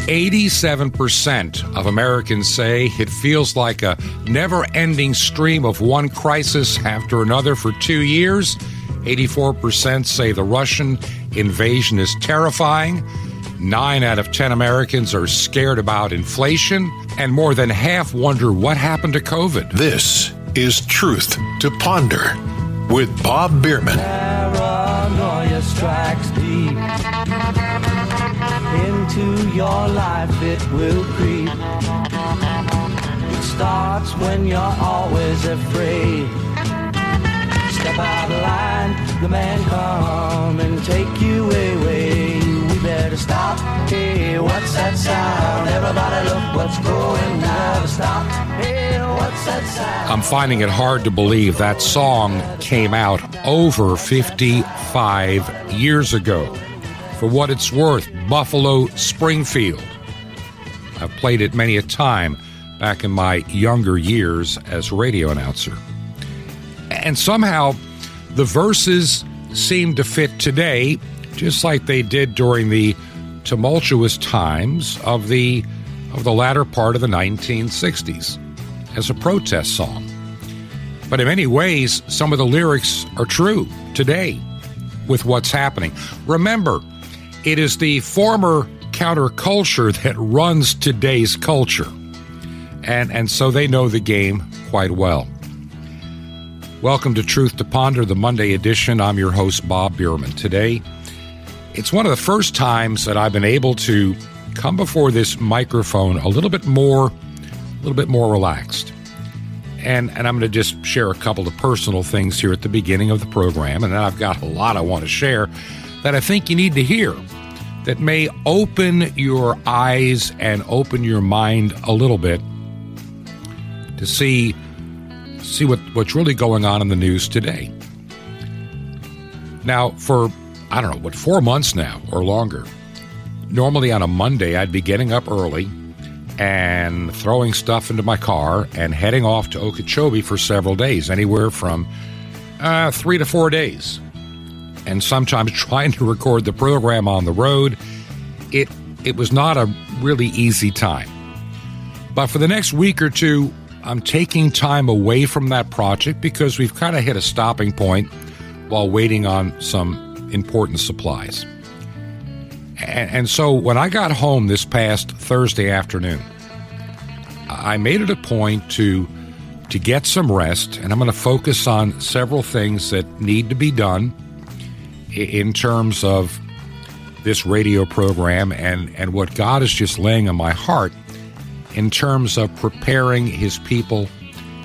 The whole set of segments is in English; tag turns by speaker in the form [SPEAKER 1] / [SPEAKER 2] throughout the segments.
[SPEAKER 1] 87% of Americans say it feels like a never-ending stream of one crisis after another for 2 years. 84% say the Russian invasion is terrifying. 9 out of 10 Americans are scared about inflation. And more than half wonder what happened to COVID.
[SPEAKER 2] This is Truth to Ponder with Bob Bierman.
[SPEAKER 3] Paranoia strikes deep into your life, it will creep. It starts when you're always afraid. Step out of line, the man come and take you away. We better stop. Hey, what's that sound? Everybody look what's going down. Stop. Hey, what's that sound?
[SPEAKER 1] I'm finding it hard to believe that song came out over 55 years ago. For what it's worth, Buffalo, Springfield. I've played it many a time back in my younger years as a radio announcer. And somehow the verses seem to fit today, just like they did during the tumultuous times of the latter part of the 1960s as a protest song. But in many ways, some of the lyrics are true today with what's happening. Remember, it is the former counterculture that runs today's culture. And so they know the game quite well. Welcome to Truth to Ponder, the Monday edition. I'm your host, Bob Bierman. Today, it's one of the first times that I've been able to come before this microphone a little bit more relaxed. And I'm going to just share a couple of personal things here at the beginning of the program, and then I've got a lot I want to share that I think you need to hear that may open your eyes and open your mind a little bit to see what's really going on in the news today. Now, for, 4 months now or longer, normally on a Monday, I'd be getting up early and throwing stuff into my car and heading off to Okeechobee for several days, anywhere from 3 to 4 days. And sometimes trying to record the program on the road, it was not a really easy time. But for the next week or two, I'm taking time away from that project because we've kind of hit a stopping point while waiting on some important supplies. And so when I got home this past Thursday afternoon, I made it a point to get some rest, and I'm going to focus on several things that need to be done in terms of this radio program and what God is just laying on my heart in terms of preparing his people,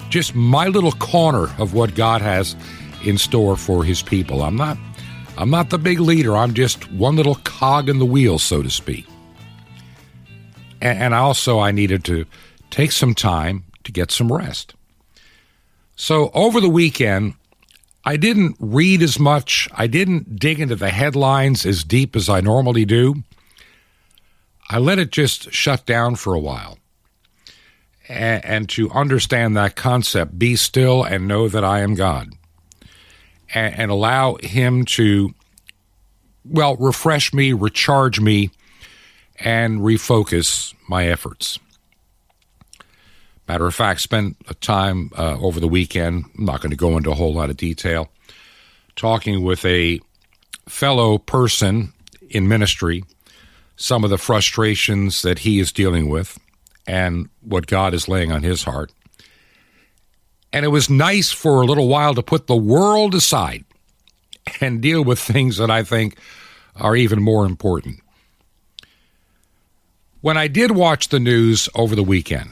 [SPEAKER 1] just my little corner of what God has in store for his people. I'm not the big leader. I'm just one little cog in the wheel, so to speak. And also I needed to take some time to get some rest. So over the weekend, I didn't read as much. I didn't dig into the headlines as deep as I normally do. I let it just shut down for a while. And to understand that concept, be still and know that I am God. And allow him to, refresh me, recharge me, and refocus my efforts. Matter of fact, spent a time over the weekend, I'm not going to go into a whole lot of detail, talking with a fellow person in ministry, some of the frustrations that he is dealing with, and what God is laying on his heart. And it was nice for a little while to put the world aside and deal with things that I think are even more important. When I did watch the news over the weekend,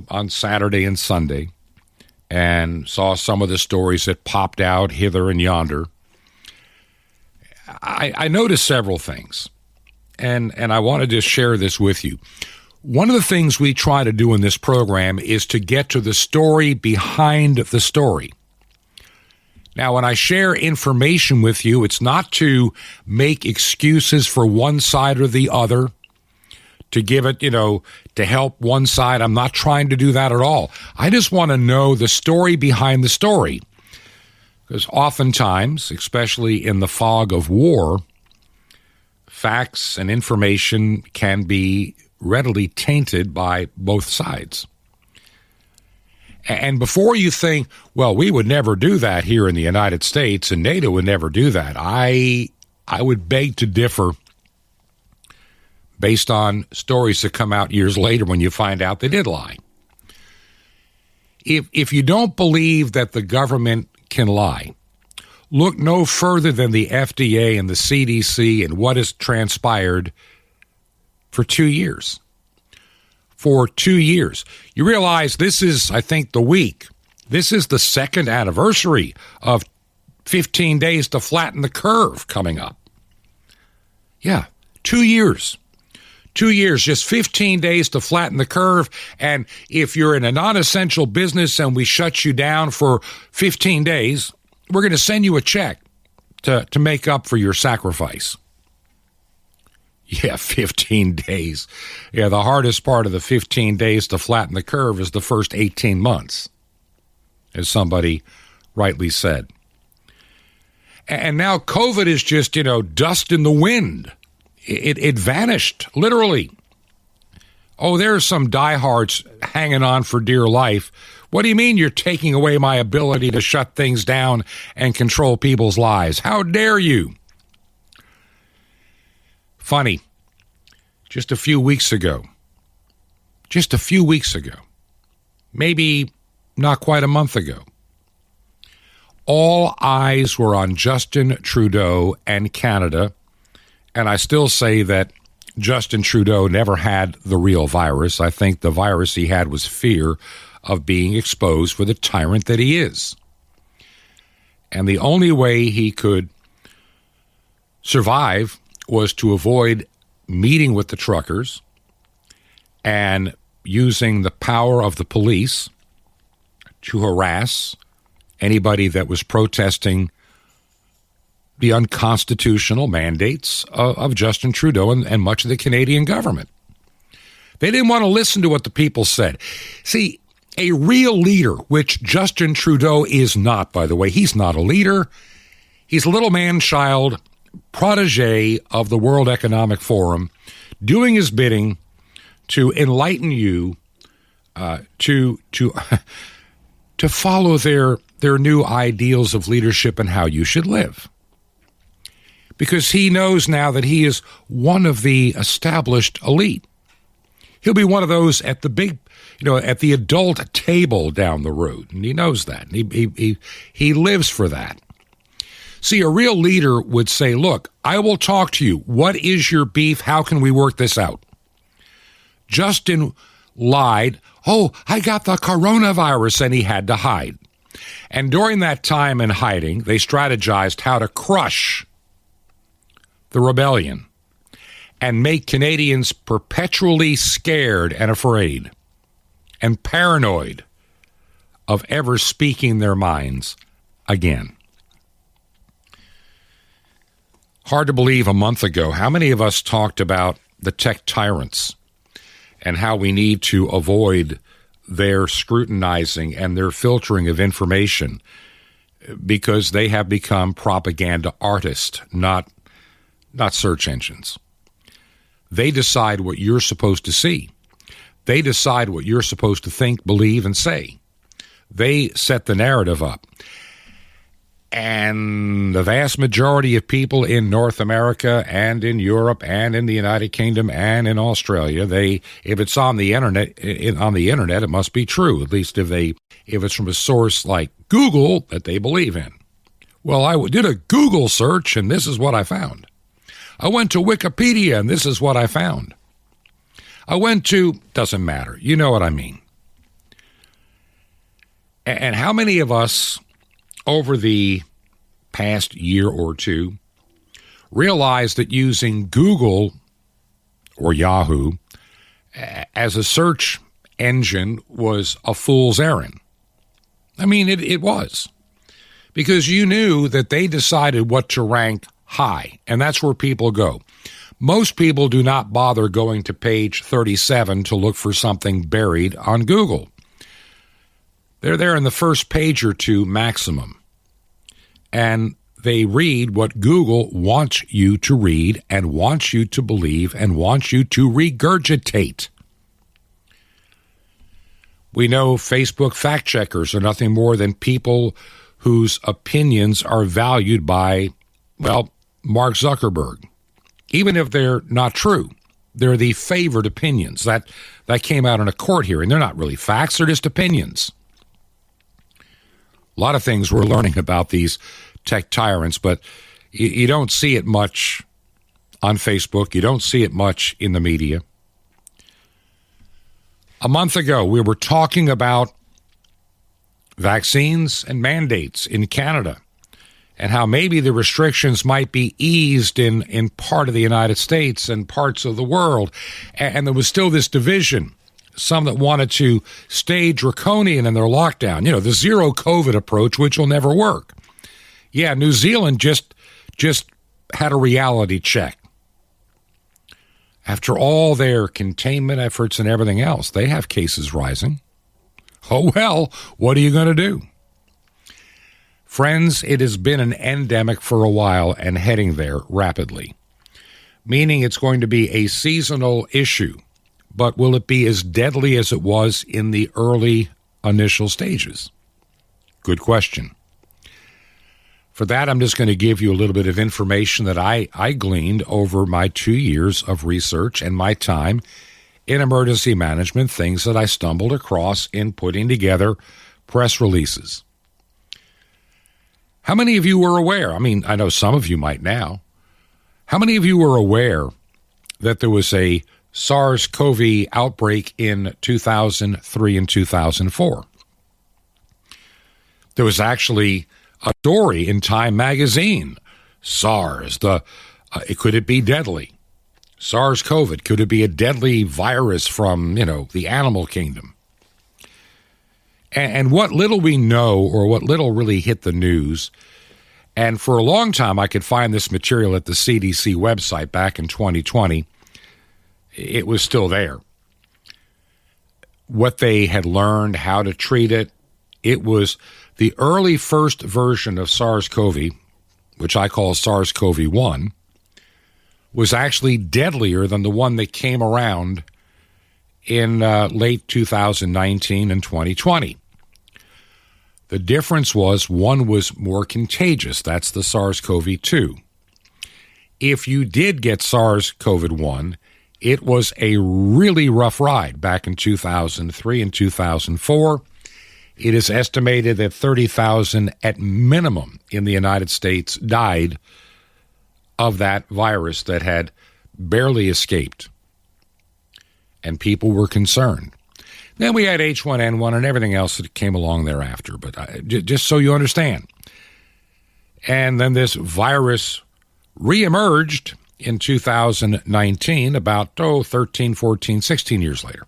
[SPEAKER 1] on Saturday and Sunday, and saw some of the stories that popped out hither and yonder, I noticed several things, and I want to just share this with you. One of the things we try to do in this program is to get to the story behind the story. Now, when I share information with you, it's not to make excuses for one side or the other, to give it, to help one side. I'm not trying to do that at all. I just want to know the story behind the story. Because oftentimes, especially in the fog of war, facts and information can be readily tainted by both sides. And before you think, well, we would never do that here in the United States and NATO would never do that, I would beg to differ based on stories that come out years later when you find out they did lie. If you don't believe that the government can lie, look no further than the FDA and the CDC and what has transpired for 2 years. For 2 years. You realize this is, I think, this is the second anniversary of 15 days to flatten the curve coming up. Yeah, 2 years. 2 years, just 15 days to flatten the curve. And if you're in a non-essential business and we shut you down for 15 days, we're going to send you a check to make up for your sacrifice. Yeah, 15 days. Yeah, the hardest part of the 15 days to flatten the curve is the first 18 months, as somebody rightly said. And now COVID is just, dust in the wind. It vanished, literally. Oh, there's some diehards hanging on for dear life. What do you mean you're taking away my ability to shut things down and control people's lives? How dare you? Funny, just a few weeks ago, maybe not quite a month ago, all eyes were on Justin Trudeau and Canada, and I still say that Justin Trudeau never had the real virus. I think the virus he had was fear of being exposed for the tyrant that he is. And the only way he could survive was to avoid meeting with the truckers and using the power of the police to harass anybody that was protesting the unconstitutional mandates of Justin Trudeau and much of the Canadian government. They didn't want to listen to what the people said. See, a real leader, which Justin Trudeau is not, by the way, he's not a leader. He's a little man-child protege of the World Economic Forum, doing his bidding to enlighten you to follow their new ideals of leadership and how you should live. Because he knows now that he is one of the established elite. He'll be one of those at the big, at the adult table down the road, and he knows that. He lives for that. See, a real leader would say, look, I will talk to you. What is your beef? How can we work this out? Justin lied. Oh, I got the coronavirus, and he had to hide. And during that time in hiding, they strategized how to crush the rebellion and make Canadians perpetually scared and afraid and paranoid of ever speaking their minds again. Hard to believe a month ago, how many of us talked about the tech tyrants and how we need to avoid their scrutinizing and their filtering of information because they have become propaganda artists, not search engines. They decide what you're supposed to see. They decide what you're supposed to think, believe, and say. They set the narrative up. And the vast majority of people in North America and in Europe and in the United Kingdom and in Australia, if it's on the internet, it must be true. At least if it's from a source like Google that they believe in. Well, I did a Google search and this is what I found. I went to Wikipedia and this is what I found. I went to, doesn't matter. You know what I mean. And how many of us over the past year or two realized that using Google or Yahoo as a search engine was a fool's errand? I mean, it was. Because you knew that they decided what to rank high, and that's where people go. Most people do not bother going to page 37 to look for something buried on Google. They're there in the first page or two maximum. And They read what Google wants you to read and wants you to believe and wants you to regurgitate. We know Facebook fact checkers are nothing more than people whose opinions are valued by, well, Mark Zuckerberg. Even if they're not true, they're the favored opinions. That came out in a court hearing. They're not really facts, they're just opinions. A lot of things we're learning about these tech tyrants, but you don't see it much on Facebook. You don't see it much in the media. A month ago, we were talking about vaccines and mandates in Canada and how maybe the restrictions might be eased in part of the United States and parts of the world. And there was still this division. Some that wanted to stay draconian in their lockdown. You know, the zero COVID approach, which will never work. Yeah, New Zealand just had a reality check. After all their containment efforts and everything else, they have cases rising. Oh, well, what are you going to do? Friends, it has been an endemic for a while and heading there rapidly, meaning it's going to be a seasonal issue. But will it be as deadly as it was in the early initial stages? Good question. For that, I'm just going to give you a little bit of information that I gleaned over my 2 years of research and my time in emergency management, things that I stumbled across in putting together press releases. How many of you were aware? I mean, I know some of you might now. How many of you were aware that there was a SARS-CoV outbreak in 2003 and 2004? There was actually a story in Time magazine. SARS, could it be deadly? SARS-CoV, could it be a deadly virus from, the animal kingdom? And what little we know, or what little really hit the news, and for a long time I could find this material at the CDC website back in 2020, it was still there. What they had learned, how to treat it, it was the early first version of SARS-CoV, which I call SARS-CoV-1, was actually deadlier than the one that came around in late 2019 and 2020. The difference was one was more contagious. That's the SARS-CoV-2. If you did get SARS-CoV-1, it was a really rough ride back in 2003 and 2004. It is estimated that 30,000 at minimum in the United States died of that virus that had barely escaped. And people were concerned. Then we had H1N1 and everything else that came along thereafter, but just so you understand. And then this virus reemerged in 2019, about 13, 14, 16 years later.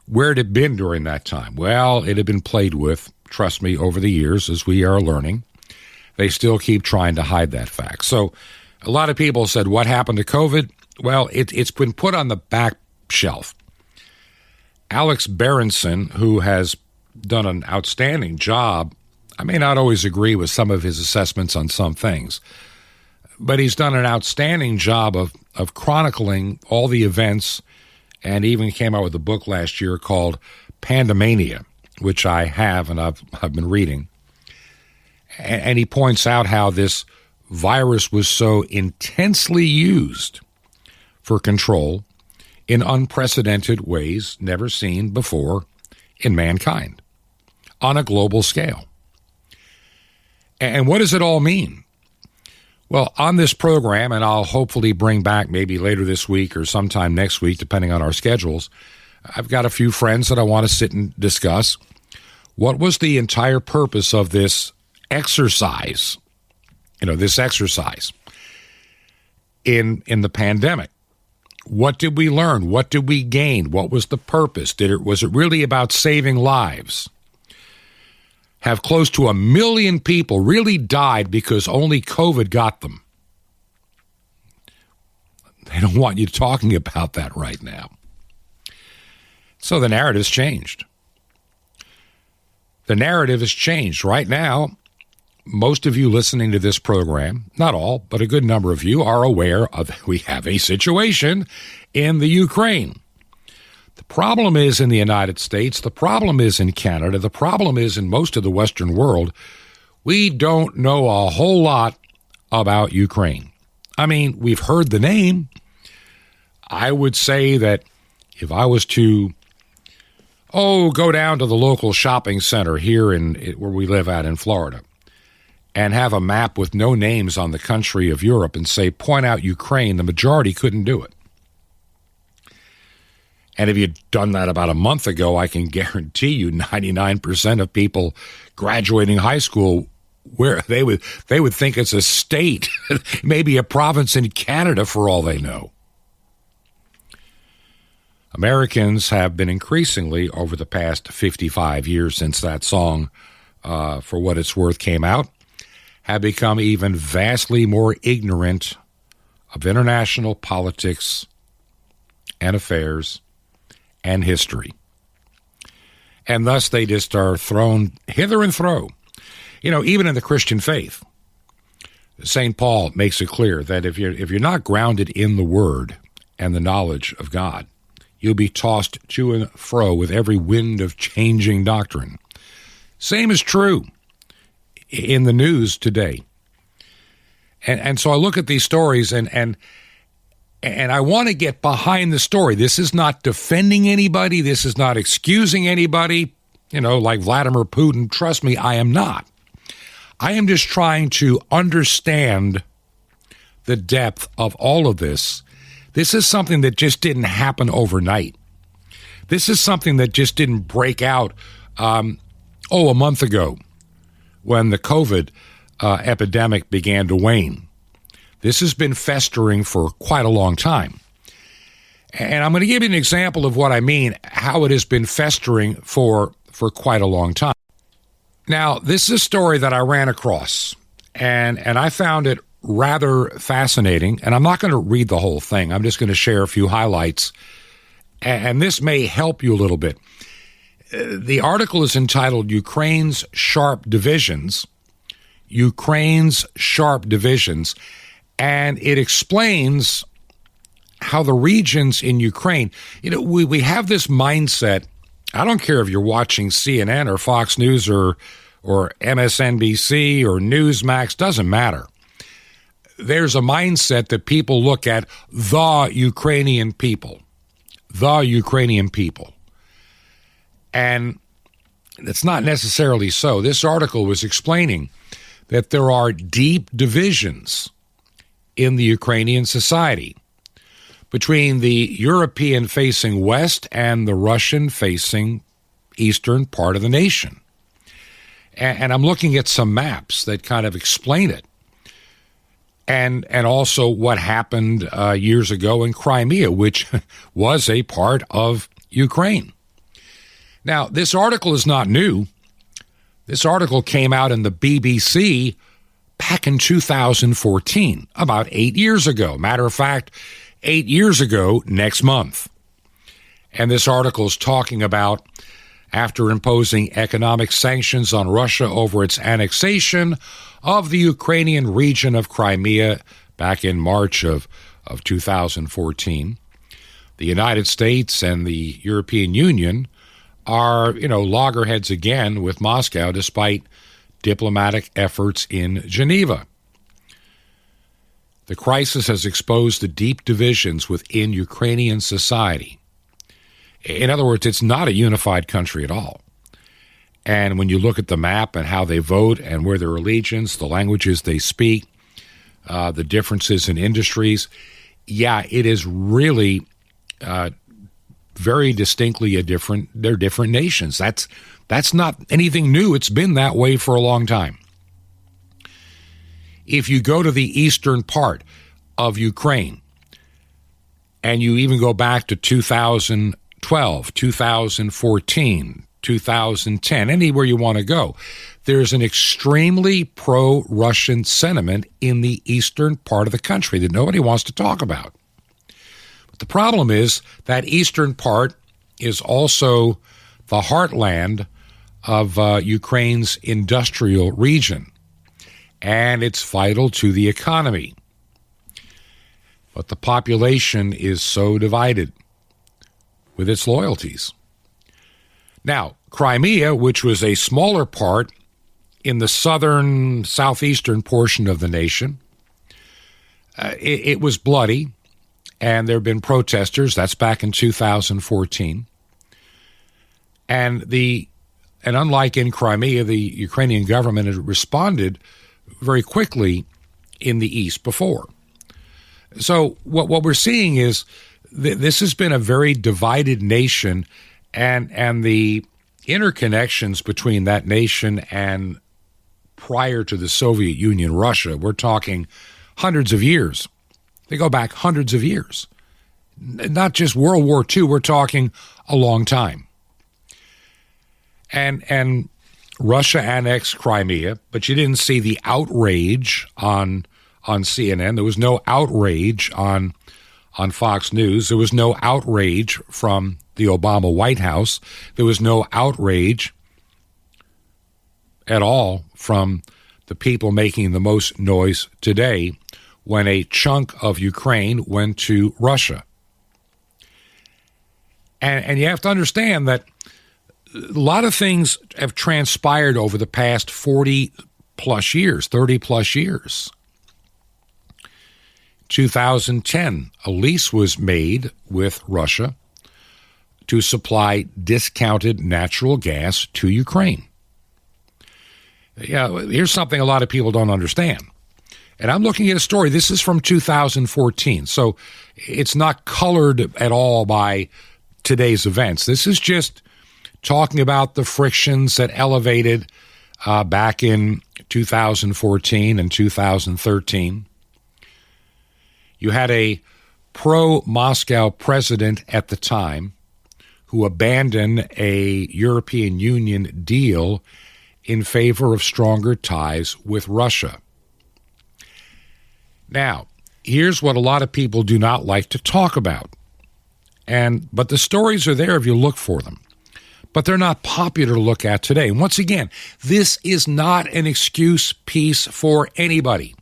[SPEAKER 1] Where had it been during that time? Well, it had been played with, trust me, over the years, as we are learning. They still keep trying to hide that fact. So a lot of people said, what happened to COVID? Well, it's been put on the back shelf. Alex Berenson, who has done an outstanding job, I may not always agree with some of his assessments on some things, but he's done an outstanding job of chronicling all the events, and even came out with a book last year called Pandemania, which I have and I've been reading. And he points out how this virus was so intensely used for control in unprecedented ways never seen before in mankind on a global scale. And what does it all mean? Well, on this program, and I'll hopefully bring back maybe later this week or sometime next week, depending on our schedules, I've got a few friends that I want to sit and discuss. What was the entire purpose of this exercise, this exercise in the pandemic? What did we learn? What did we gain? What was the purpose? Was it really about saving lives? Have close to 1 million people really died because only COVID got them? They don't want you talking about that right now. So the narrative's changed. The narrative has changed. Right now, most of you listening to this program, not all, but a good number of you, are aware of we have a situation in the Ukraine. The problem is in the United States, the problem is in Canada, the problem is in most of the Western world, we don't know a whole lot about Ukraine. I mean, we've heard the name. I would say that if I was to, go down to the local shopping center here where we live at in Florida and have a map with no names on the country of Europe and say, point out Ukraine, the majority couldn't do it. And if you'd done that about a month ago, I can guarantee you 99% of people graduating high school, where they would think it's a state, maybe a province in Canada for all they know. Americans have been increasingly, over the past 55 years since that song, For What It's Worth, came out, have become even vastly more ignorant of international politics and affairs and history. And thus they just are thrown hither and thro. Even in the Christian faith, St. Paul makes it clear that if you're not grounded in the Word and the knowledge of God, you'll be tossed to and fro with every wind of changing doctrine. Same is true in the news today. And so I look at these stories and I want to get behind the story. This is not defending anybody. This is not excusing anybody, like Vladimir Putin. Trust me, I am not. I am just trying to understand the depth of all of this. This is something that just didn't happen overnight. This is something that just didn't break out, a month ago when the COVID epidemic began to wane. This has been festering for quite a long time. And I'm going to give you an example of what I mean, how it has been festering for quite a long time. Now, this is a story that I ran across, and I found it rather fascinating, and I'm not going to read the whole thing. I'm just going to share a few highlights, and this may help you a little bit. The article is entitled Ukraine's Sharp Divisions, and it explains how the regions in Ukraine, we have this mindset. I don't care if you're watching CNN or Fox News or MSNBC or Newsmax, doesn't matter. There's a mindset that people look at the Ukrainian people. And it's not necessarily so. This article was explaining that there are deep divisions in the Ukrainian society between the European-facing West and the Russian-facing eastern part of the nation. And I'm looking at some maps that kind of explain it. And also what happened years ago in Crimea, which was a part of Ukraine. Now, this article is not new. This article came out in the BBC back in 2014, about 8 years ago. Matter of fact, 8 years ago next month. And this article is talking about, after imposing economic sanctions on Russia over its annexation of the Ukrainian region of Crimea back in March of 2014, the United States and the European Union are, loggerheads again with Moscow despite diplomatic efforts in Geneva. The crisis has exposed the deep divisions within Ukrainian society. In other words, it's not a unified country at all. And when you look at the map and how they vote and where their allegiance, the languages they speak, the differences in industries, it is really very distinctly they're different nations. That's not anything new. It's been that way for a long time. If you go to the eastern part of Ukraine, and you even go back to 2012, 2014, 2010, anywhere you want to go, there's an extremely pro-Russian sentiment in the eastern part of the country that nobody wants to talk about. But the problem is that eastern part is also the heartland of Ukraine's industrial region. and it's vital to the economy. But the population is so divided with its loyalties. Now, Crimea, which was a smaller part in the southern, southeastern portion of the nation, it was bloody, and there have been protesters. That's back in 2014. And unlike in Crimea, the Ukrainian government had responded very quickly in the east before. So what we're seeing is this has been a very divided nation, and the interconnections between that nation and prior to the Soviet Union, Russia, we're talking hundreds of years. They go back hundreds of years. Not just World War II, we're talking a long time. And Russia annexed Crimea, but you didn't see the outrage on CNN. There was no outrage on Fox News. There was no outrage from the Obama White House. There was no outrage at all from the people making the most noise today when a chunk of Ukraine went to Russia. And you have to understand that a lot of things have transpired over the past 40-plus years, 30-plus years. 2010, a lease was made with Russia to supply discounted natural gas to Ukraine. Yeah, here's something a lot of people don't understand. And I'm looking at a story. This is from 2014, so it's not colored at all by today's events. This is just talking about the frictions that elevated back in 2014 and 2013. You had a pro-Moscow president at the time who abandoned a European Union deal in favor of stronger ties with Russia. Now, here's what a lot of people do not like to talk about. But the stories are there if you look for them. But they're not popular to look at today. And once again, this is not an excuse piece for anybody.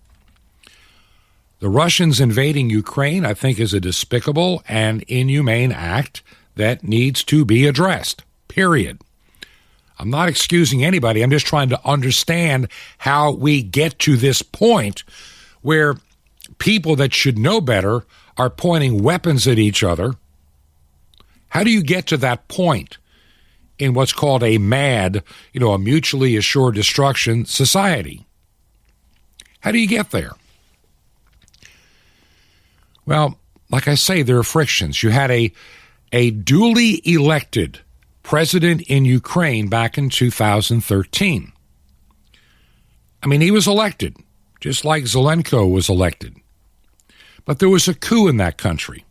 [SPEAKER 1] The Russians invading Ukraine, I think, is a despicable and inhumane act that needs to be addressed, period. I'm not excusing anybody. I'm just trying to understand how we get to this point where people that should know better are pointing weapons at each other. How do you get to that point in what's called a MAD, a mutually assured destruction society? How do you get there? Well, like I say, there are frictions. You had a duly elected president in Ukraine back in 2013. I mean, he was elected, just like Zelensky was elected. But there was a coup in that country.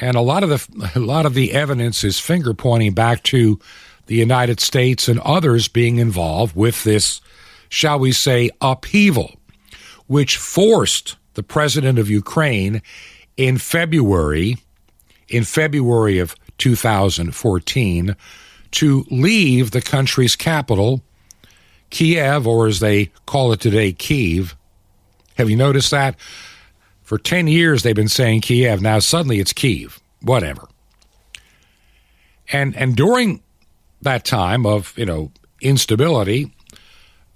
[SPEAKER 1] And a lot of the evidence is finger pointing back to the United States and others being involved with this, shall we say, upheaval, which forced the president of Ukraine in February of 2014 to leave the country's capital, Kiev, or as they call it today, Kyiv. Have you noticed that? For 10 years they've been saying Kiev. Now suddenly it's Kyiv. Whatever. And during that time of, instability,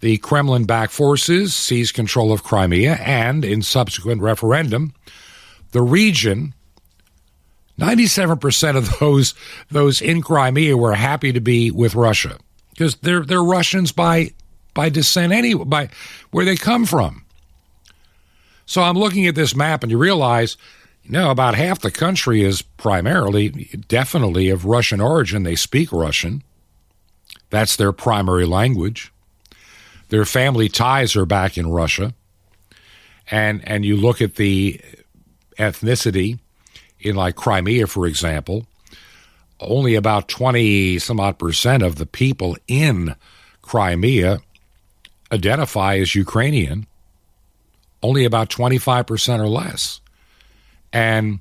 [SPEAKER 1] the Kremlin-backed forces seized control of Crimea, and in subsequent referendum, the region, 97% of those in Crimea were happy to be with Russia because they're Russians by descent anyway, by where they come from. So I'm looking at this map, and you realize, about half the country is definitely of Russian origin. They speak Russian. That's their primary language. Their family ties are back in Russia. And you look at the ethnicity in like Crimea, for example, only about 20-some-odd% of the people in Crimea identify as Ukrainian. Only about 25% or less. And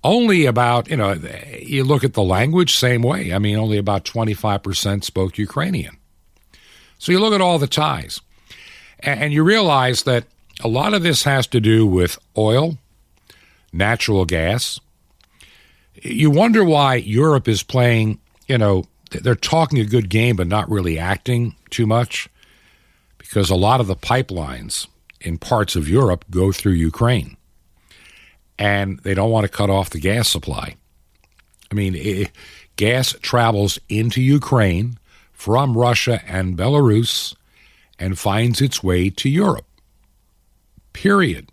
[SPEAKER 1] only about, you look at the language, same way. I mean, only about 25% spoke Ukrainian. So you look at all the ties. And you realize that a lot of this has to do with oil, natural gas. You wonder why Europe is playing, they're talking a good game but not really acting too much, because a lot of the pipelines in parts of Europe go through Ukraine, and they don't want to cut off the gas supply. I mean, gas travels into Ukraine from Russia and Belarus and finds its way to Europe, period.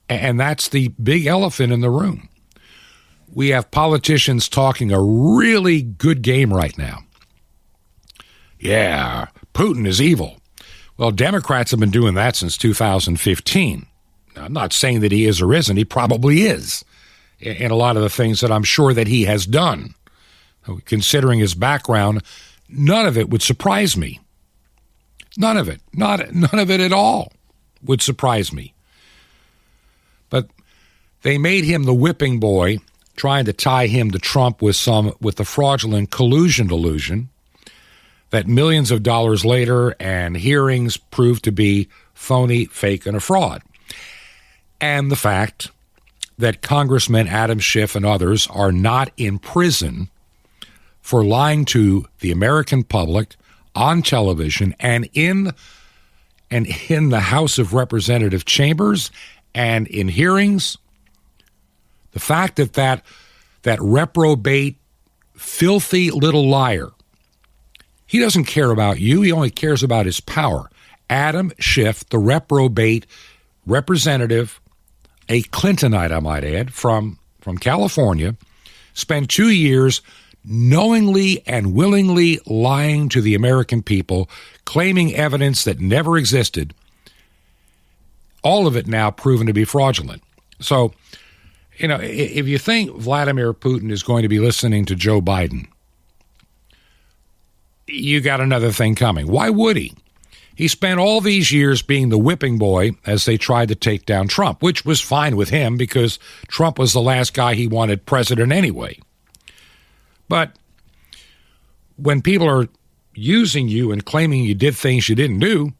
[SPEAKER 1] And that's the big elephant in the room. We have politicians talking a really good game right now. Yeah, Putin is evil. Well, Democrats have been doing that since 2015. Now, I'm not saying that he is or isn't. He probably is in a lot of the things that I'm sure that he has done. Considering his background, none of it would surprise me. None of it. None of it at all would surprise me. But they made him the whipping boy, trying to tie him to Trump with the fraudulent collusion delusion that millions of dollars later and hearings proved to be phony, fake, and a fraud. And the fact that Congressman Adam Schiff and others are not in prison for lying to the American public on television and in the House of Representative chambers and in hearings. The fact that reprobate, filthy little liar, he doesn't care about you. He only cares about his power. Adam Schiff, the reprobate representative, a Clintonite, I might add, from California, spent 2 years knowingly and willingly lying to the American people, claiming evidence that never existed, all of it now proven to be fraudulent. So, if you think Vladimir Putin is going to be listening to Joe Biden, you got another thing coming. Why would he? He spent all these years being the whipping boy as they tried to take down Trump, which was fine with him because Trump was the last guy he wanted president anyway. But when people are using you and claiming you did things you didn't do,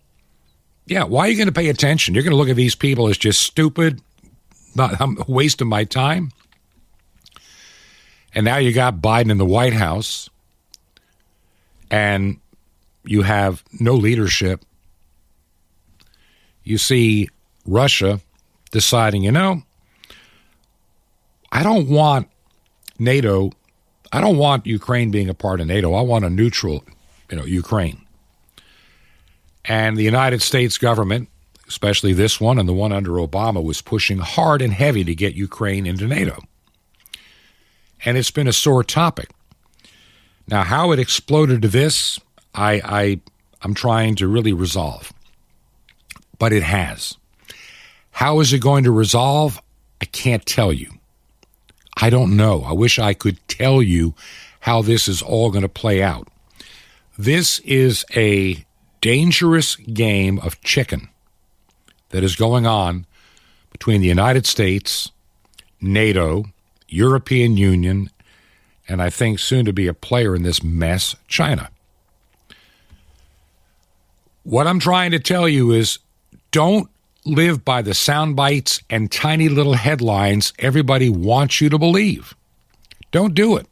[SPEAKER 1] yeah, why are you going to pay attention? You're going to look at these people as just stupid, I'm wasting my time. And now you got Biden in the White House, and you have no leadership. You see Russia deciding, I don't want NATO. I don't want Ukraine being a part of NATO. I want a neutral, Ukraine. And the United States government, especially this one and the one under Obama, was pushing hard and heavy to get Ukraine into NATO. And it's been a sore topic. Now, how it exploded to this, I'm trying to really resolve. But it has. How is it going to resolve? I can't tell you. I don't know. I wish I could tell you how this is all going to play out. This is a dangerous game of chicken that is going on between the United States, NATO, European Union, and I think soon to be a player in this mess, China. What I'm trying to tell you is don't live by the sound bites and tiny little headlines everybody wants you to believe. Don't do it.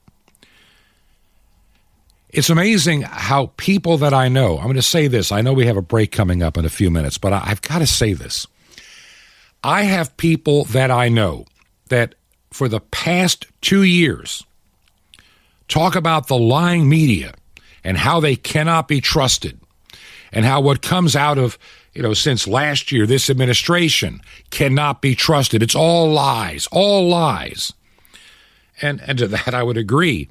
[SPEAKER 1] It's amazing how people that I know, I'm going to say this, I know we have a break coming up in a few minutes, but I've got to say this. I have people that I know that for the past 2 years talk about the lying media and how they cannot be trusted and how what comes out of, since last year, this administration cannot be trusted. It's all lies, all lies. And to that I would agree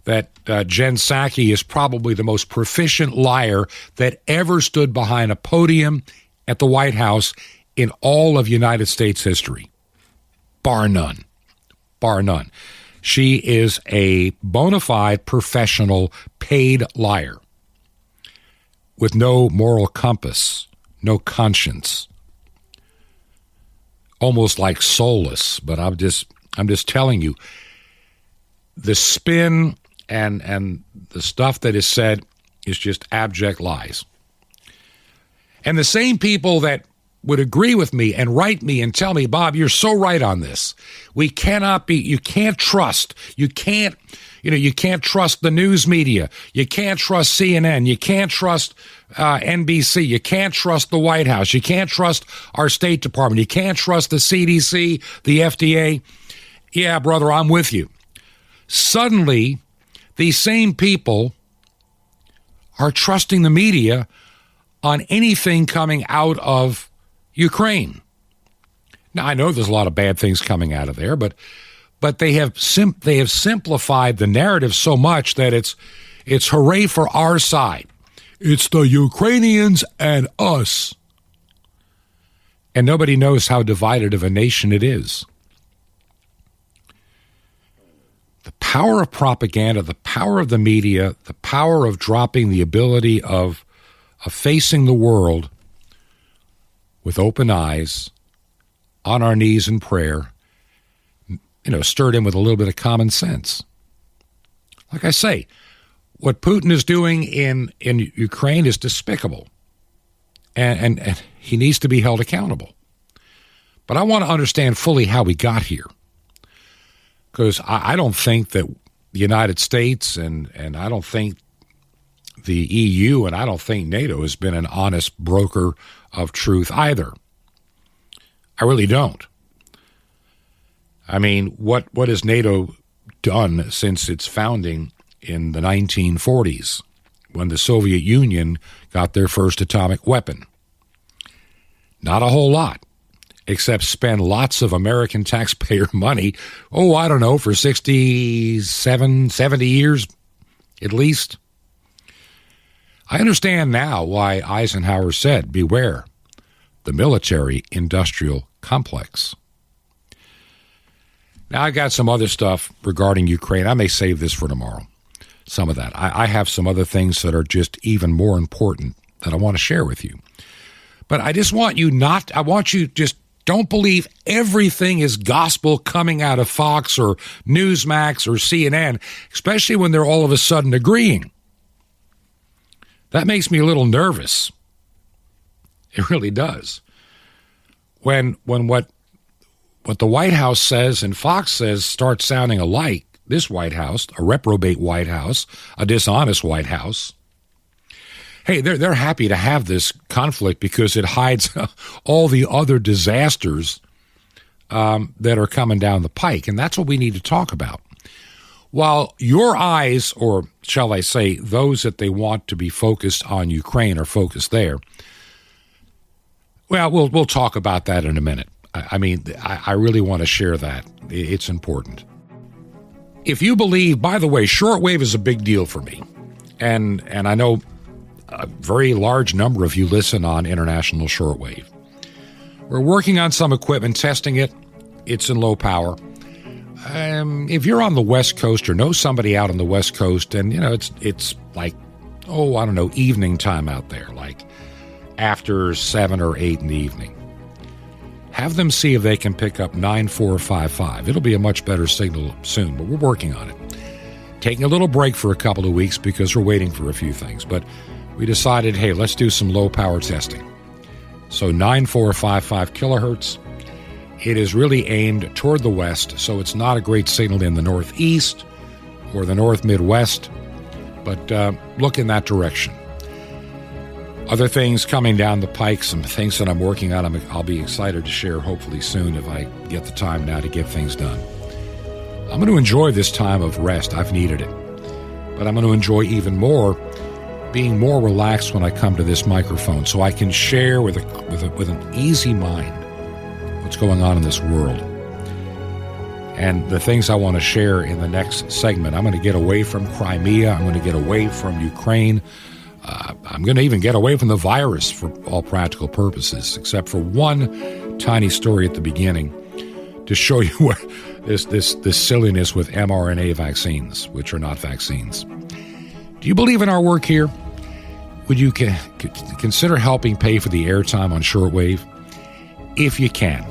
[SPEAKER 1] that Jen Psaki is probably the most proficient liar that ever stood behind a podium at the White House in all of United States history. Bar none. Bar none. She is a bona fide professional paid liar with no moral compass, no conscience, almost like soulless. But I'm just telling you, the spin and the stuff that is said is just abject lies. And the same people that would agree with me and write me and tell me, Bob, you're so right on this. You can't trust the news media. You can't trust CNN. You can't trust NBC. You can't trust the White House. You can't trust our State Department. You can't trust the CDC, the FDA. Yeah, brother, I'm with you. Suddenly, these same people are trusting the media on anything coming out of Ukraine. Now, I know there's a lot of bad things coming out of there, but they have simplified the narrative so much that it's hooray for our side. It's the Ukrainians and us. And nobody knows how divided of a nation it is. The power of propaganda, the power of the media, the power of dropping the ability of facing the world with open eyes, on our knees in prayer, stirred in with a little bit of common sense. Like I say, what Putin is doing in Ukraine is despicable, and he needs to be held accountable. But I want to understand fully how we got here, because I don't think that the United States and I don't think the EU and I don't think NATO has been an honest broker of truth either. I really don't. I mean, what has NATO done since its founding in the 1940s, when the Soviet Union got their first atomic weapon? Not a whole lot, except spend lots of American taxpayer money, for 67, 70 years at least. I understand now why Eisenhower said, beware the military-industrial complex. Now, I got some other stuff regarding Ukraine. I may save this for tomorrow, some of that. I have some other things that are just even more important that I want to share with you. But I just want you just don't believe everything is gospel coming out of Fox or Newsmax or CNN, especially when they're all of a sudden agreeing. That makes me a little nervous. It really does. When what the White House says and Fox says starts sounding alike, this White House, a reprobate White House, a dishonest White House, hey, they're happy to have this conflict because it hides all the other disasters that are coming down the pike, and that's what we need to talk about. While your eyes, or shall I say, those that they want to be focused on Ukraine are focused there, well, we'll talk about that in a minute. I really want to share that. It's important. If you believe, by the way, shortwave is a big deal for me, and I know a very large number of you listen on international shortwave. We're working on some equipment, testing it. It's in low power. If you're on the West Coast or know somebody out on the West Coast, and it's like, evening time out there, like after 7 or 8 in the evening, have them see if they can pick up 9455. It'll be a much better signal soon, but we're working on it. Taking a little break for a couple of weeks because we're waiting for a few things, but we decided, hey, let's do some low power testing. So 9455 kilohertz. It is really aimed toward the west, so it's not a great signal in the northeast or the north Midwest, but look in that direction. Other things coming down the pike, some things that I'm working on, I'll be excited to share hopefully soon if I get the time now to get things done. I'm going to enjoy this time of rest. I've needed it. But I'm going to enjoy even more being more relaxed when I come to this microphone so I can share with an easy mind what's going on in this world. And the things I want to share in the next segment, I'm going to get away from Crimea. I'm going to get away from Ukraine. I'm going to even get away from the virus for all practical purposes, except for one tiny story at the beginning to show you where this silliness with mRNA vaccines, which are not vaccines. Do you believe in our work here? Would you consider helping pay for the airtime on shortwave? If you can.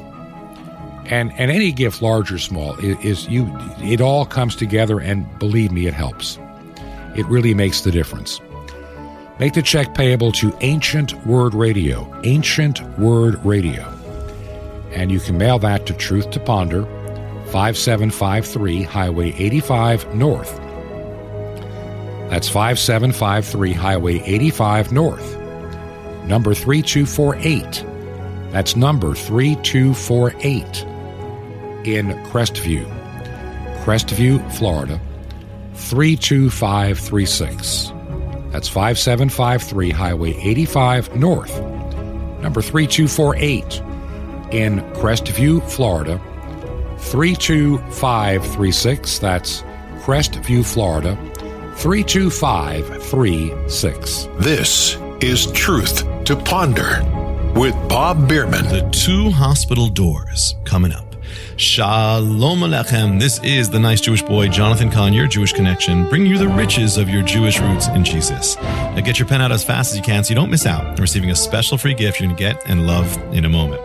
[SPEAKER 1] And any gift, large or small, it all comes together, and believe me, it helps. It really makes the difference. Make the check payable to Ancient Word Radio, Ancient Word Radio. And you can mail that to Truth to Ponder, 5753 Highway 85 North. That's 5753 Highway 85 North. Number 3248. That's number 3248 in Crestview, Florida, 32536. That's 5753 Highway 85 North. Number 3248 in Crestview, Florida, 32536. That's Crestview, Florida, 32536.
[SPEAKER 2] This is Truth to Ponder with Bob Bierman.
[SPEAKER 4] The two hospital doors coming up. Shalom Alechem. This is the nice Jewish boy, Jonathan Kahn, your Jewish connection, bringing you the riches of your Jewish roots in Jesus. Now get your pen out as fast as you can so you don't miss out on receiving a special free gift you're going to get and love in a moment.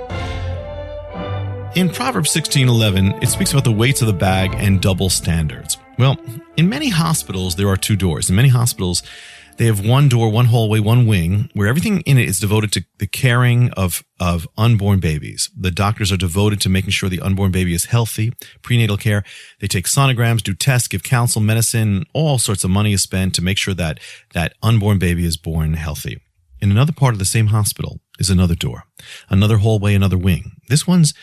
[SPEAKER 4] In Proverbs 16:11, it speaks about the weights of the bag and double standards. Well, in many hospitals, there are two doors. In many hospitals, they have one door, one hallway, one wing, where everything in it is devoted to the caring of unborn babies. The doctors are devoted to making sure the unborn baby is healthy, prenatal care. They take sonograms, do tests, give counsel, medicine, all sorts of money is spent to make sure that that unborn baby is born healthy. In another part of the same hospital is another door, another hallway, another wing. This one's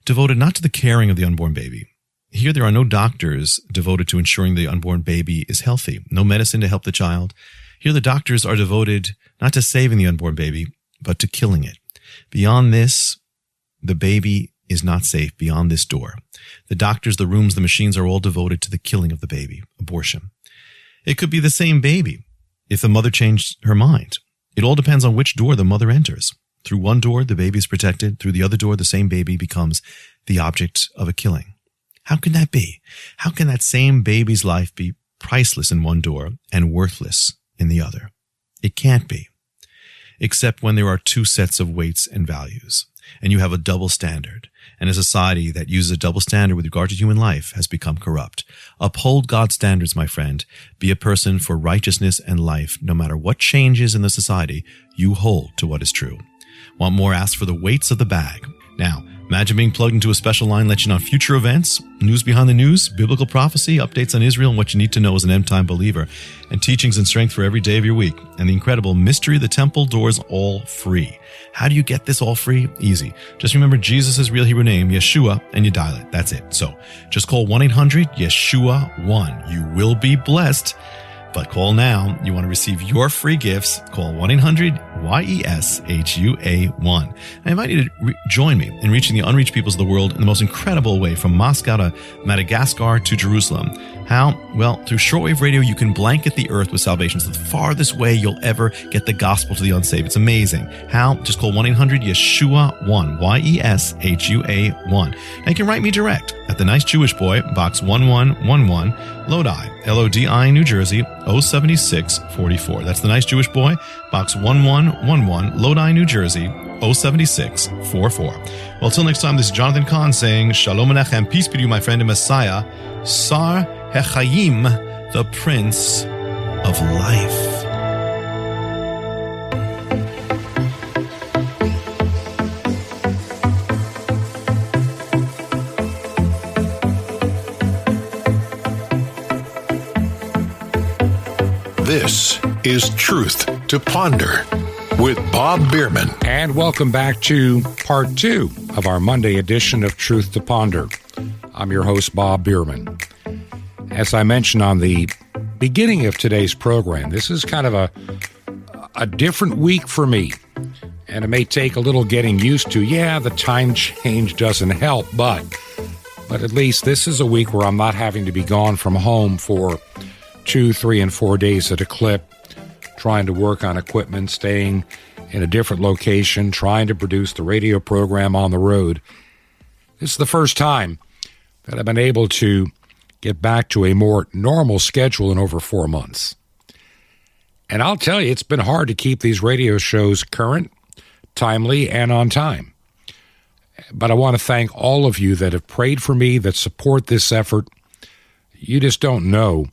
[SPEAKER 4] devoted not to the caring of the unborn baby. Here there are no doctors devoted to ensuring the unborn baby is healthy, no medicine to help the child. Here the doctors are devoted not to saving the unborn baby, but to killing it. Beyond this, the baby is not safe beyond this door. The doctors, the rooms, the machines are all devoted to the killing of the baby, abortion. It could be the same baby if the mother changed her mind. It all depends on which door the mother enters. Through one door, the baby is protected. Through the other door, the same baby becomes the object of a killing. How can that be? How can that same baby's life be priceless in one door and worthless in the other? It can't be, except when there are two sets of weights and values, and you have a double standard. And a society that uses a double standard with regard to human life has become corrupt. Uphold God's standards, my friend. Be a person for righteousness and life. No matter what changes in the society, you hold to what is true. Want more? Ask for the weights of the bag. Now, imagine being plugged into a special line letting you know future events, news behind the news, biblical prophecy, updates on Israel, and what you need to know as an end-time believer, and teachings and strength for every day of your week, and the incredible Mystery of the Temple Doors, all free. How do you get this all free? Easy. Just remember Jesus' real Hebrew name, Yeshua, and you dial it. That's it. So just call 1-800-YESHUA-1. You will be blessed. But call now. You want to receive your free gifts. Call 1-800-YESHUA-1. I invite you to join me in reaching the unreached peoples of the world in the most incredible way, from Moscow to Madagascar to Jerusalem. How? Well, through shortwave radio, you can blanket the earth with salvation. It's the farthest way you'll ever get the gospel to the unsaved. It's amazing. How? Just call 1-800-YESHUA-1, YESHUA-1. Now you can write me direct at The Nice Jewish Boy, Box 1111, Lodi, Lodi, New Jersey, 07644. That's The Nice Jewish Boy, Box 1111, Lodi, New Jersey, 07644. Well, till next time, this is Jonathan Kahn saying, Shalom Alechem, peace be to you, my friend and Messiah, Sar Hechayim, the Prince of Life.
[SPEAKER 2] This is Truth to Ponder with Bob Bierman.
[SPEAKER 1] And welcome back to part 2 of our Monday edition of Truth to Ponder. I'm your host, Bob Bierman. As I mentioned on the beginning of today's program, this is kind of a different week for me. And it may take a little getting used to. Yeah, the time change doesn't help, but at least this is a week where I'm not having to be gone from home for 2, 3, and 4 days at a clip, trying to work on equipment, staying in a different location, trying to produce the radio program on the road. This is the first time that I've been able to get back to a more normal schedule in over 4 months. And I'll tell you, it's been hard to keep these radio shows current, timely, and on time. But I want to thank all of you that have prayed for me, that support this effort. You just don't know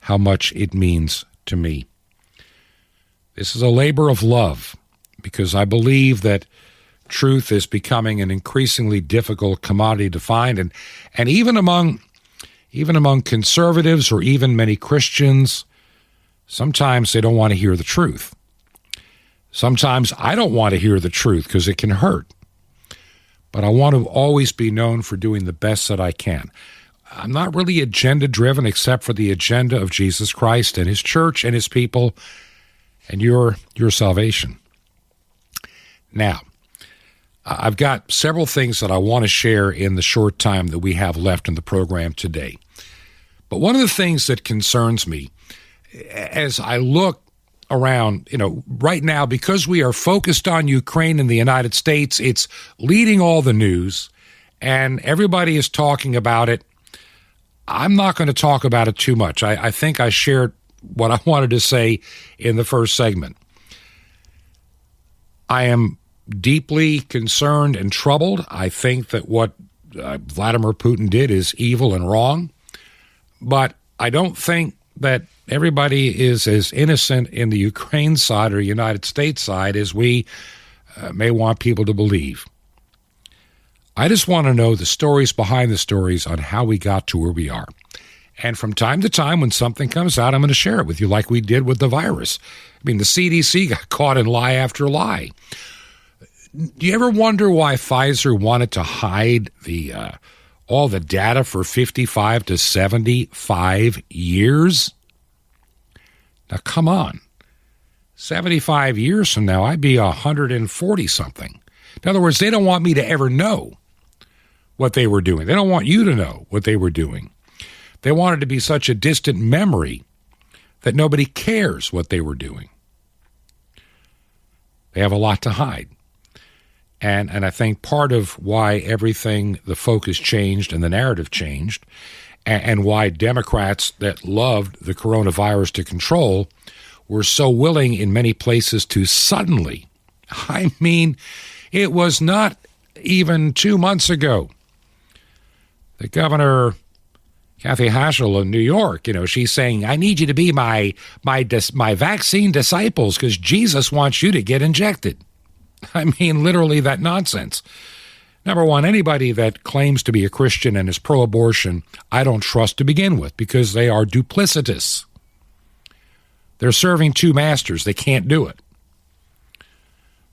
[SPEAKER 1] how much it means to me. This is a labor of love, because I believe that truth is becoming an increasingly difficult commodity to find, and even among conservatives or even many Christians, sometimes they don't want to hear the truth. Sometimes I don't want to hear the truth because it can hurt. But I want to always be known for doing the best that I can. I'm not really agenda-driven except for the agenda of Jesus Christ and his church and his people and your salvation. Now, I've got several things that I want to share in the short time that we have left in the program today. But one of the things that concerns me as I look around, right now, because we are focused on Ukraine and the United States, it's leading all the news, and everybody is talking about it. I'm not going to talk about it too much. I think I shared what I wanted to say in the first segment. I am deeply concerned and troubled. I think that what Vladimir Putin did is evil and wrong, but I don't think that everybody is as innocent in the Ukraine side or United States side as we may want people to believe. I just want to know the stories behind the stories on how we got to where we are. And from time to time, when something comes out, I'm going to share it with you like we did with the virus. I mean, the CDC got caught in lie after lie. Do you ever wonder why Pfizer wanted to hide all the data for 55 to 75 years? Now, come on. 75 years from now, I'd be 140-something. In other words, they don't want me to ever know what they were doing. They don't want you to know what they were doing. They want it to be such a distant memory that nobody cares what they were doing. They have a lot to hide. And I think part of why everything, the focus changed and the narrative changed, and why Democrats that loved the coronavirus to control were so willing in many places to suddenly, I mean, it was not even 2 months ago, the governor, Kathy Hochul in New York, she's saying, I need you to be my vaccine disciples because Jesus wants you to get injected. I mean, literally that nonsense. Number one, anybody that claims to be a Christian and is pro-abortion, I don't trust to begin with because they are duplicitous. They're serving two masters. They can't do it.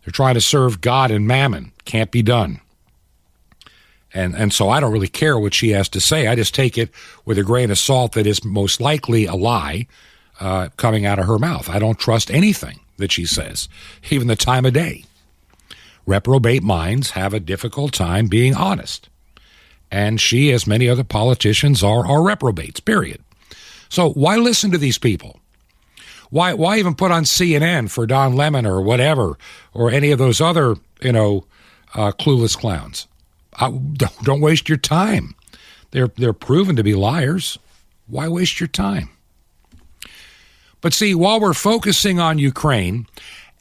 [SPEAKER 1] They're trying to serve God and mammon. Can't be done. And so I don't really care what she has to say. I just take it with a grain of salt that is most likely a lie coming out of her mouth. I don't trust anything that she says, even the time of day. Reprobate minds have a difficult time being honest. And she, as many other politicians, are reprobates, period. So why listen to these people? Why even put on CNN for Don Lemon or whatever, or any of those other, clueless clowns? Don't waste your time. They're proven to be liars. Why waste your time? But see, while we're focusing on Ukraine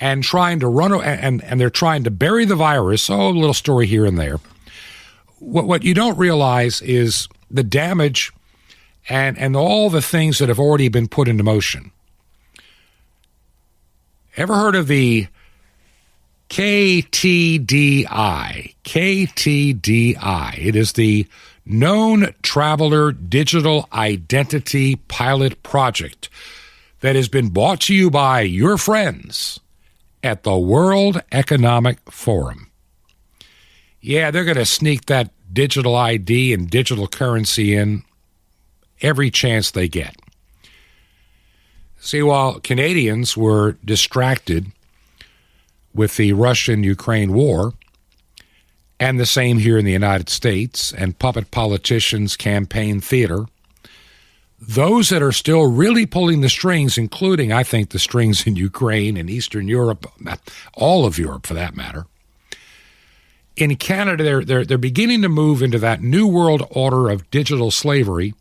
[SPEAKER 1] and trying to run, and they're trying to bury the virus, a little story here and there, what you don't realize is the damage and all the things that have already been put into motion. Ever heard of the KTDI? KTDI. It is the Known Traveler Digital Identity Pilot Project that has been brought to you by your friends at the World Economic Forum. Yeah, they're going to sneak that digital ID and digital currency in every chance they get. See, while Canadians were distracted with the Russian-Ukraine war, and the same here in the United States, and puppet politicians' campaign theater, those that are still really pulling the strings, including, I think, the strings in Ukraine and Eastern Europe, all of Europe for that matter, in Canada, they're beginning to move into that new world order of digital slavery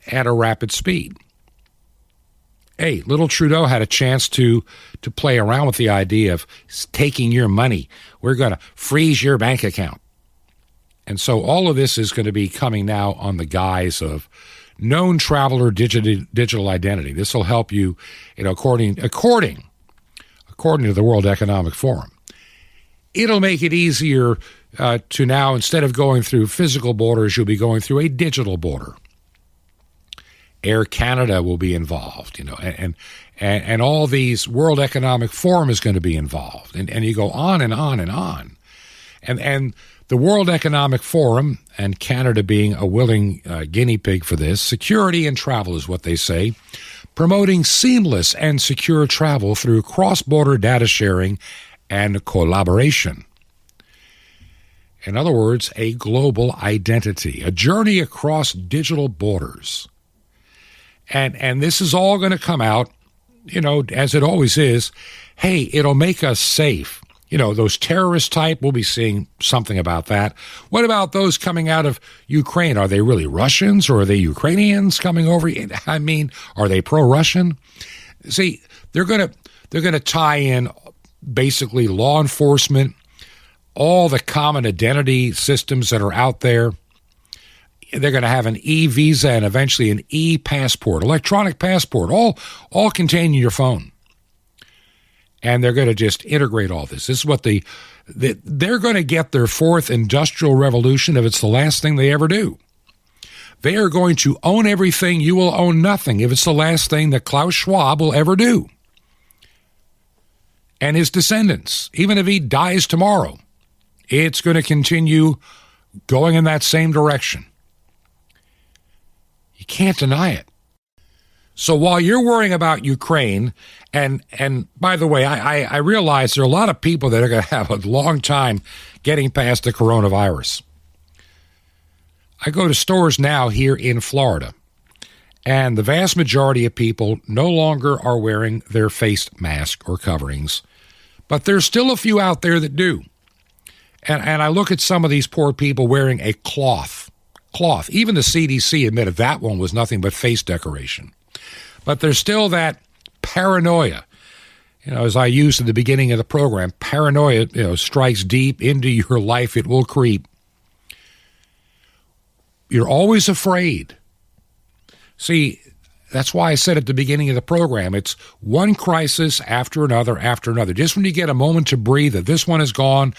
[SPEAKER 1] at a rapid speed. Hey, little Trudeau had a chance to play around with the idea of taking your money. We're going to freeze your bank account. And so all of this is going to be coming now on the guise of known traveler digital identity. This will help you, according according to the World Economic Forum. It'll make it easier to now, instead of going through physical borders, you'll be going through a digital border. Air Canada will be involved, and all these World Economic Forum is going to be involved, and you go on and on and on. And the World Economic Forum, and Canada being a willing guinea pig for this, security and travel is what they say, promoting seamless and secure travel through cross-border data sharing and collaboration. In other words, a global identity, a journey across digital borders. And this is all going to come out, as it always is. Hey, it'll make us safe. Those terrorist type, we'll be seeing something about that. What about those coming out of Ukraine? Are they really Russians, or are they Ukrainians coming over? I mean, are they pro-Russian? See, they're going to tie in basically law enforcement, all the common identity systems that are out there. They're going to have an e-visa and eventually an e-passport, electronic passport, all contained in your phone. And they're going to just integrate all this. This is what they're going to get their fourth industrial revolution if it's the last thing they ever do. They are going to own everything. You will own nothing if it's the last thing that Klaus Schwab will ever do. And his descendants, even if he dies tomorrow, it's going to continue going in that same direction. You can't deny it. So while you're worrying about Ukraine, and by the way, I realize there are a lot of people that are going to have a long time getting past the coronavirus. I go to stores now here in Florida, and the vast majority of people no longer are wearing their face mask or coverings, but there's still a few out there that do. And I look at some of these poor people wearing a cloth. Even the CDC admitted that one was nothing but face decoration. But there's still that paranoia. As I used at the beginning of the program, paranoia, strikes deep into your life. It will creep. You're always afraid. See, that's why I said at the beginning of the program, it's one crisis after another. Just when you get a moment to breathe that this one is gone,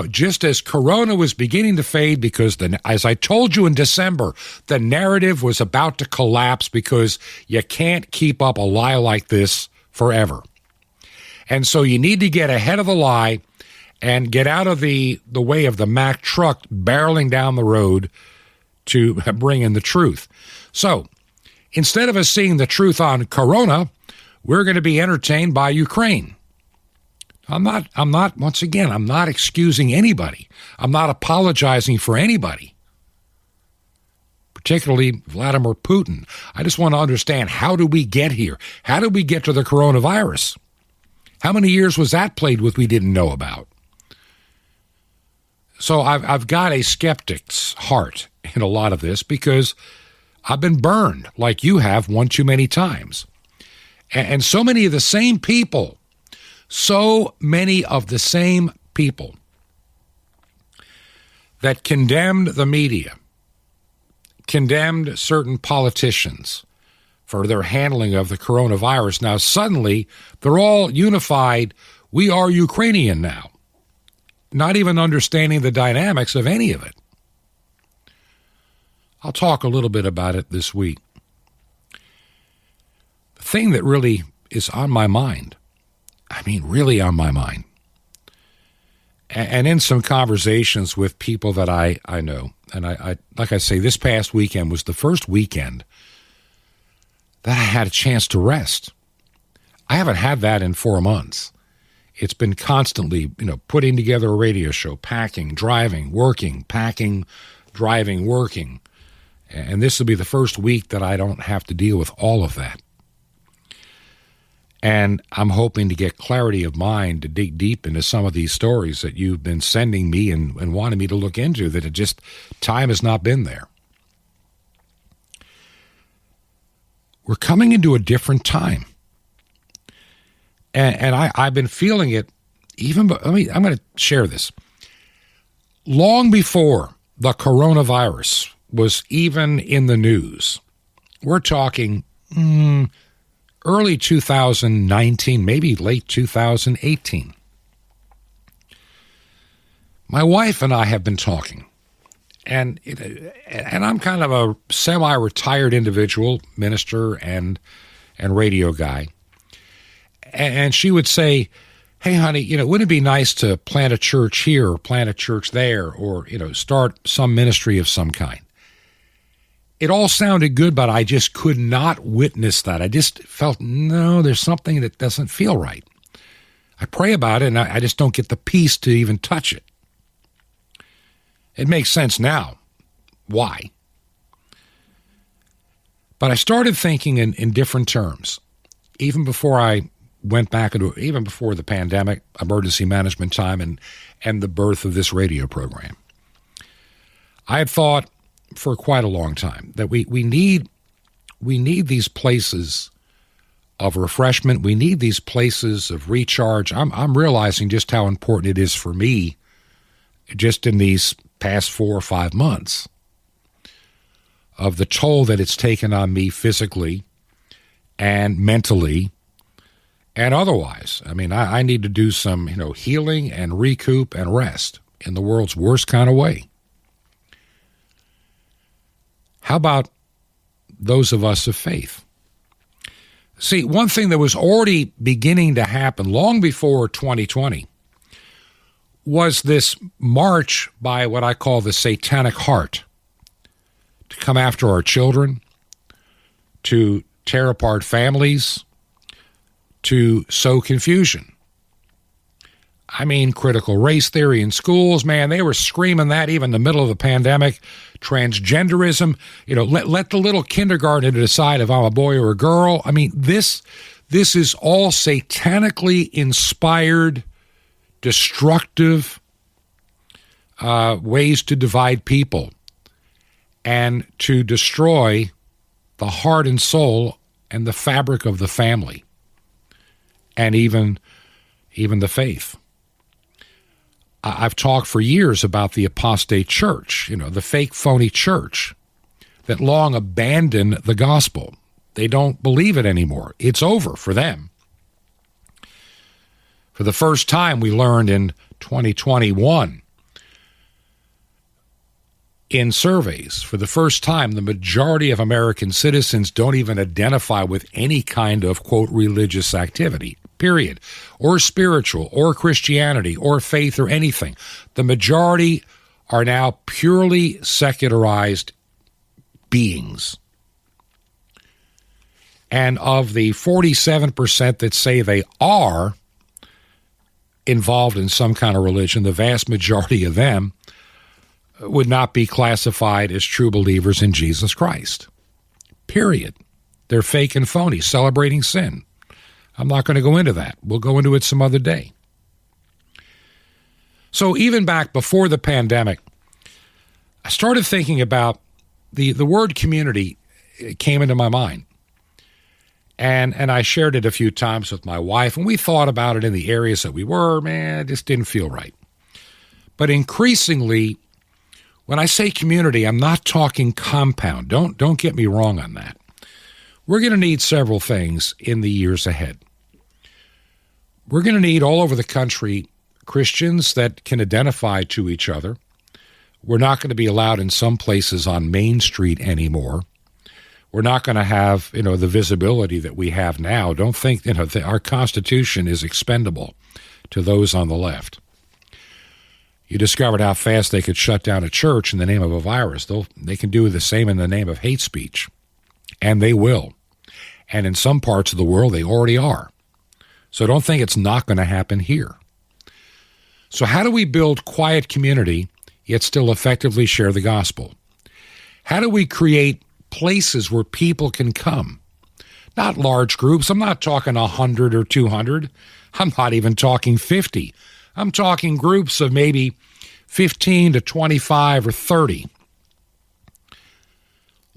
[SPEAKER 1] just as Corona was beginning to fade, because as I told you in December, the narrative was about to collapse because you can't keep up a lie like this forever. And so you need to get ahead of the lie and get out of the way of the Mack truck barreling down the road to bring in the truth. So, instead of us seeing the truth on Corona, we're going to be entertained by Ukraine. I'm not excusing anybody. I'm not apologizing for anybody, particularly Vladimir Putin. I just want to understand, how do we get here? How did we get to the coronavirus? How many years was that played with we didn't know about? So I've got a skeptic's heart in a lot of this, because I've been burned like you have one too many times. And so many of the same people that condemned the media, condemned certain politicians for their handling of the coronavirus, now suddenly they're all unified. We are Ukrainian now, not even understanding the dynamics of any of it. I'll talk a little bit about it this week. The thing that really is on my mind, really on my mind, and in some conversations with people that I know, and I like I say, this past weekend was the first weekend that I had a chance to rest. I haven't had that in 4 months. It's been constantly, putting together a radio show, packing, driving, working, packing, driving, working. And this will be the first week that I don't have to deal with all of that. And I'm hoping to get clarity of mind to dig deep into some of these stories that you've been sending me and wanting me to look into, that time has not been there. We're coming into a different time. And I've been feeling it I'm going to share this. Long before the coronavirus was even in the news, we're talking early 2019, maybe late 2018. My wife and I have been talking, and I'm kind of a semi-retired individual, minister and radio guy, and she would say, hey, honey, wouldn't it be nice to plant a church here or plant a church there or, start some ministry of some kind? It all sounded good, but I just could not witness that. I just felt, no, there's something that doesn't feel right. I pray about it, and I just don't get the peace to even touch it. It makes sense now. Why? But I started thinking in different terms, even before I went back into, even before the pandemic, emergency management time, and the birth of this radio program. I had thought for quite a long time that we need these places of refreshment. We need these places of recharge. I'm realizing just how important it is for me just in these past 4 or 5 months of the toll that it's taken on me physically and mentally and otherwise. I mean, I need to do some, healing and recoup and rest in the world's worst kind of way. How about those of us of faith? See, one thing that was already beginning to happen long before 2020 was this march by what I call the satanic heart to come after our children, to tear apart families, to sow confusion. I mean, critical race theory in schools, man, they were screaming that even in the middle of the pandemic. Transgenderism, let the little kindergartner decide if I'm a boy or a girl. I mean, this is all satanically inspired, destructive ways to divide people and to destroy the heart and soul and the fabric of the family and even the faith. I've talked for years about the apostate church, the fake, phony church that long abandoned the gospel. They don't believe it anymore. It's over for them. For the first time, we learned in 2021 in surveys, for the first time, the majority of American citizens don't even identify with any kind of, quote, religious activity, period, or spiritual, or Christianity, or faith, or anything. The majority are now purely secularized beings. And of the 47% that say they are involved in some kind of religion, the vast majority of them would not be classified as true believers in Jesus Christ. Period. They're fake and phony, celebrating sin. I'm not going to go into that. We'll go into it some other day. So even back before the pandemic, I started thinking about the word community. It came into my mind. And I shared it a few times with my wife, and we thought about it in the areas that we were. Man, it just didn't feel right. But increasingly, when I say community, I'm not talking compound. Don't get me wrong on that. We're going to need several things in the years ahead. We're going to need all over the country Christians that can identify to each other. We're not going to be allowed in some places on Main Street anymore. We're not going to have, the visibility that we have now. Don't think, our Constitution is expendable to those on the left. You discovered how fast they could shut down a church in the name of a virus. They can do the same in the name of hate speech, and they will. And in some parts of the world, they already are. So don't think it's not going to happen here. So how do we build quiet community, yet still effectively share the gospel? How do we create places where people can come? Not large groups. I'm not talking 100 or 200. I'm not even talking 50. I'm talking groups of maybe 15 to 25 or 30.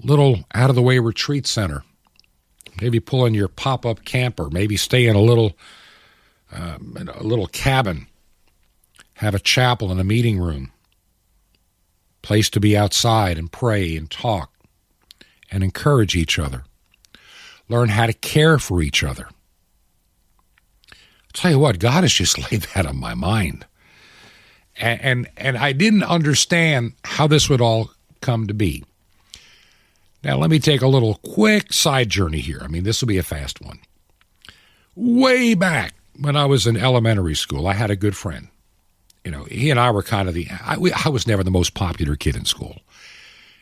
[SPEAKER 1] Little out-of-the-way retreat center. Maybe pull in your pop-up camper. Maybe stay in a little cabin. Have a chapel and a meeting room. Place to be outside and pray and talk and encourage each other. learn how to care for each other. I'll tell you what, God has just laid that on my mind. And I didn't understand how this would all come to be. Now, let me take a little quick side journey here. I mean, this will be a fast one. Way back when I was in elementary school, I had a good friend. You know, he and I were kind of I was never the most popular kid in school.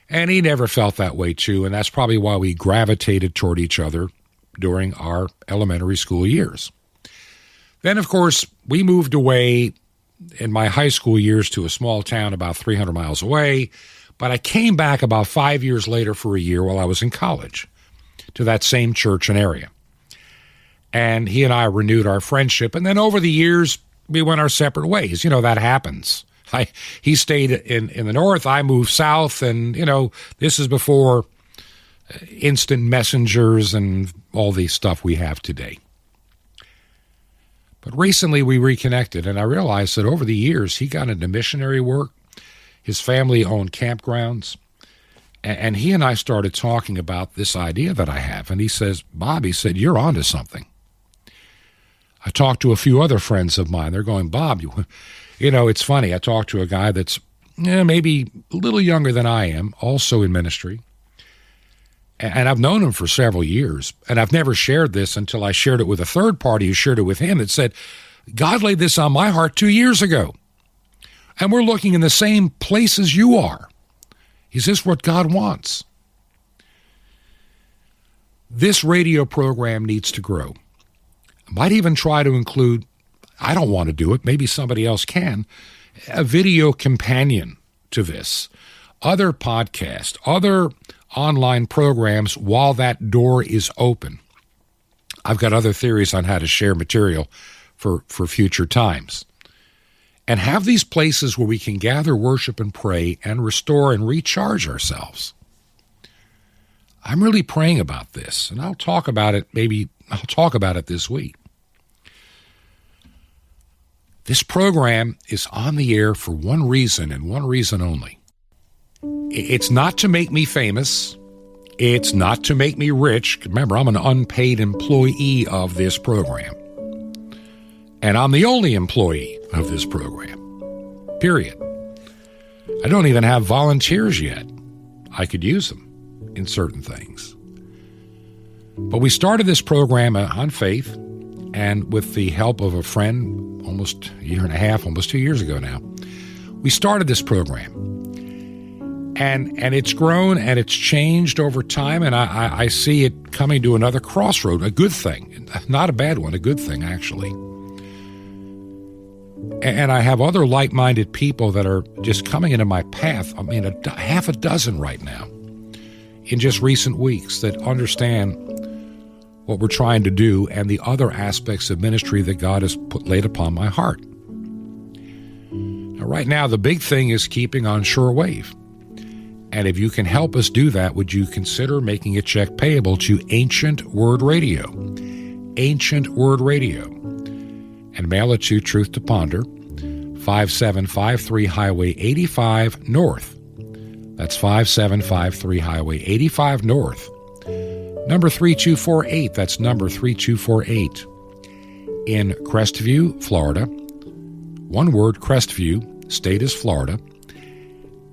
[SPEAKER 1] And he never felt that way, too. And that's probably why we gravitated toward each other during our elementary school years. Then, of course, we moved away in my high school years to a small town about 300 miles away. But I came back about 5 years later for a year while I was in college to that same church and area. And he and I renewed our friendship. And then over the years, we went our separate ways. You know, that happens. He stayed in the north. I moved south. And, you know, this is before instant messengers and all the stuff we have today. But recently we reconnected, and I realized that over the years he got into missionary work. His family owned campgrounds. And he and I started talking about this idea that I have. And he says, Bob, he said, you're onto something. I talked to a few other friends of mine. They're going, Bob, you know, it's funny. I talked to a guy that's maybe a little younger than I am, also in ministry. And I've known him for several years. And I've never shared this until I shared it with a third party who shared it with him that said, God laid this on my heart 2 years ago. And we're looking in the same place as you are. Is this what God wants? This radio program needs to grow. I might even try to include, I don't want to do it, maybe somebody else can, a video companion to this. Other podcasts, other online programs while that door is open. I've got other theories on how to share material for future times. And have these places where we can gather, worship, and pray and restore and recharge ourselves. I'm really praying about this, and I'll talk about it this week. This program is on the air for one reason and one reason only. It's not to make me famous. It's not to make me rich. Remember, I'm an unpaid employee of this program. And I'm the only employee of this program. Period. I don't even have volunteers yet. I could use them in certain things. But we started this program on faith, and with the help of a friend almost a year and a half, almost 2 years ago now, we started this program. And it's grown and it's changed over time, and I see it coming to another crossroad, a good thing. Not a bad one, a good thing, actually. And I have other like-minded people that are just coming into my path, I mean, half a dozen right now, in just recent weeks, that understand what we're trying to do and the other aspects of ministry that God has laid upon my heart. Now, right now, the big thing is keeping on shortwave. And if you can help us do that, would you consider making a check payable to Ancient Word Radio? Ancient Word Radio. And mail it to Truth to Ponder, 5753 Highway 85 North. That's 5753 Highway 85 North. Number 3248, that's number 3248. In Crestview, Florida. One word, Crestview, state is Florida.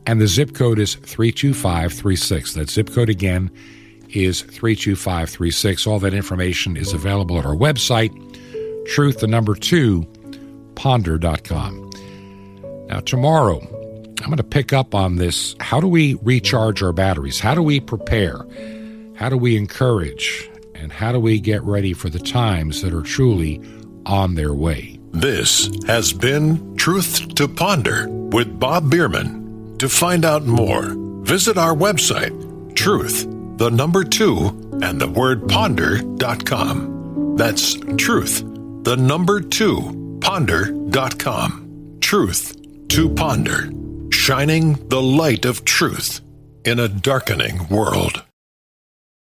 [SPEAKER 1] And the zip code is 32536. That zip code again is 32536. All that information is available at our website, truth2ponder.com. Now, tomorrow, I'm going to pick up on this. How do we recharge our batteries? How do we prepare? How do we encourage? And how do we get ready for the times that are truly on their way?
[SPEAKER 2] This has been Truth to Ponder with Bob Bierman. To find out more, visit our website, truth2ponder.com. That's truth2ponder.com. Truth to Ponder, shining the light of truth in a darkening world.